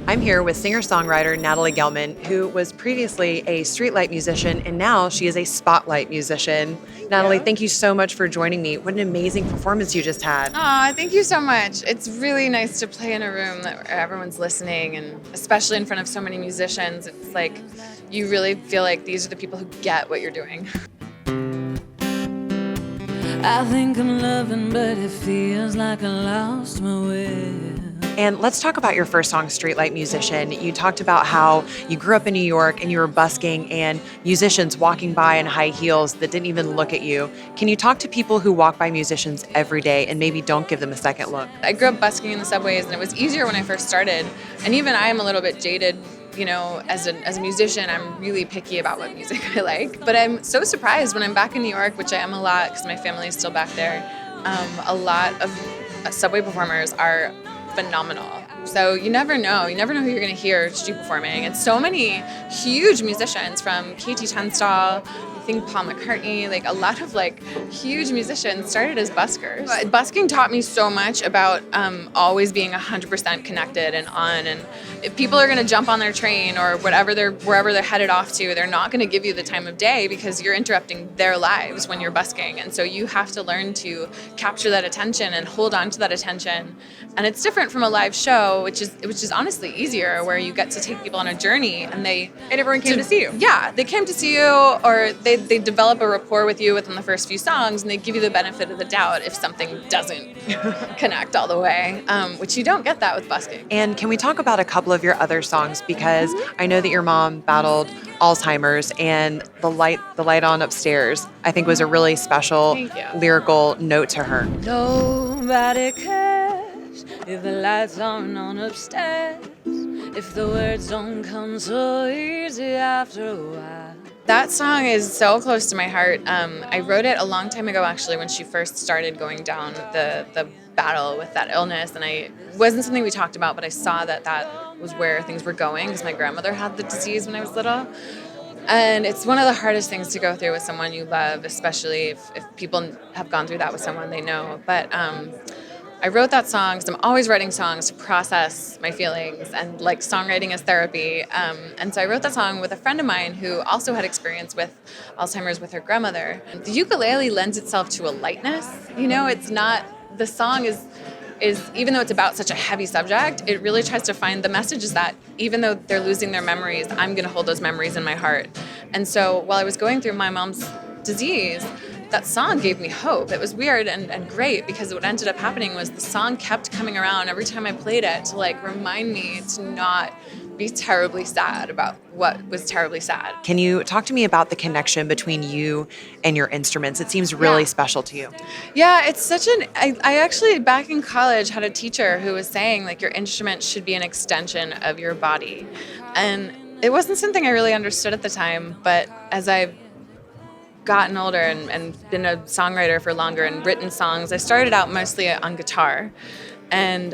I'm here with singer-songwriter Natalie Gelman, who was previously a streetlight musician, and now she is a spotlight musician. Natalie, thank you so much for joining me. What an amazing performance you just had. Aw, thank you so much. It's really nice to play in a room that everyone's listening, and especially in front of so many musicians. It's like you really feel like these are the people who get what you're doing. I think I'm loving, but it feels like I lost my way. And let's talk about your first song, Streetlight Musician. You talked about how you grew up in New York and you were busking and musicians walking by in high heels that didn't even look at you. Can you talk to people who walk by musicians every day and maybe don't give them a second look? I grew up busking in the subways, and it was easier when I first started. And even I am a little bit jaded. You know, as a musician, I'm really picky about what music I like. But I'm so surprised when I'm back in New York, which I am a lot because my family is still back there. A lot of subway performers are phenomenal. So you never know. You never know who you're going to hear street performing. And so many huge musicians, from KT Tunstall, I think Paul McCartney, like a lot of like huge musicians started as buskers. But busking taught me so much about always being 100% connected and on. And if people are going to jump on their train or wherever they're headed off to, they're not going to give you the time of day because you're interrupting their lives when you're busking. And so you have to learn to capture that attention and hold on to that attention. And it's different from a live show, which is honestly easier, where you get to take people on a journey and everyone came to see you. Yeah, they came to see you, or they develop a rapport with you within the first few songs, and they give you the benefit of the doubt if something doesn't connect all the way, which you don't get that with busking. And can we talk about a couple of your other songs? Because I know that your mom battled Alzheimer's, and the light on upstairs, I think, was a really special lyrical note to her. Nobody cares if the lights aren't on upstairs, if the words don't come so easy after a while. That song is so close to my heart. I wrote it a long time ago, actually, when she first started going down the battle with that illness. And it wasn't something we talked about, but I saw that was where things were going because my grandmother had the disease when I was little. And it's one of the hardest things to go through with someone you love, especially if people have gone through that with someone they know. But I wrote that song because I'm always writing songs to process my feelings, and like songwriting is therapy. And so I wrote that song with a friend of mine who also had experience with Alzheimer's with her grandmother. The ukulele lends itself to a lightness. You know, it's not, the song is even though it's about such a heavy subject, it really tries to find the message is that even though they're losing their memories, I'm going to hold those memories in my heart. And so while I was going through my mom's disease, that song gave me hope. It was weird and great, because what ended up happening was the song kept coming around every time I played it to like remind me to not be terribly sad about what was terribly sad. Can you talk to me about the connection between you and your instruments? It seems really special to you. Yeah, it's such I actually, back in college, had a teacher who was saying like your instrument should be an extension of your body. And it wasn't something I really understood at the time, but as I've gotten older and been a songwriter for longer and written songs, I started out mostly on guitar. And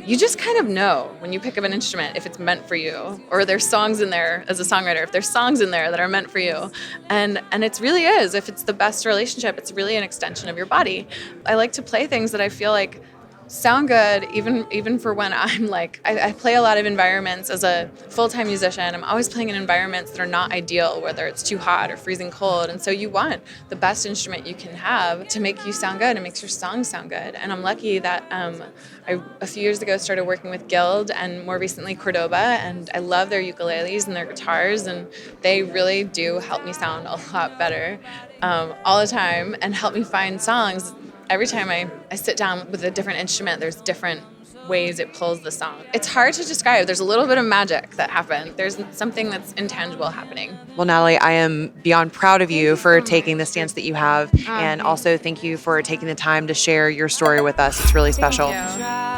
you just kind of know when you pick up an instrument if it's meant for you, or there's songs in there as a songwriter, if there's songs in there that are meant for you. And it really is. If it's the best relationship, it's really an extension of your body. I like to play things that I feel like sound good, even for when I'm like, I play a lot of environments as a full-time musician. I'm always playing in environments that are not ideal, whether it's too hot or freezing cold. And so you want the best instrument you can have to make you sound good and makes your songs sound good. And I'm lucky that I, a few years ago, started working with Guild and more recently Cordoba, and I love their ukuleles and their guitars, and they really do help me sound a lot better all the time and help me find songs. Every time I sit down with a different instrument, there's different ways it pulls the song. It's hard to describe. There's a little bit of magic that happens. There's something that's intangible happening. Well, Natalie, I am beyond proud of you for taking the stance that you have, and also thank you for taking the time to share your story with us. It's really special. Thank you.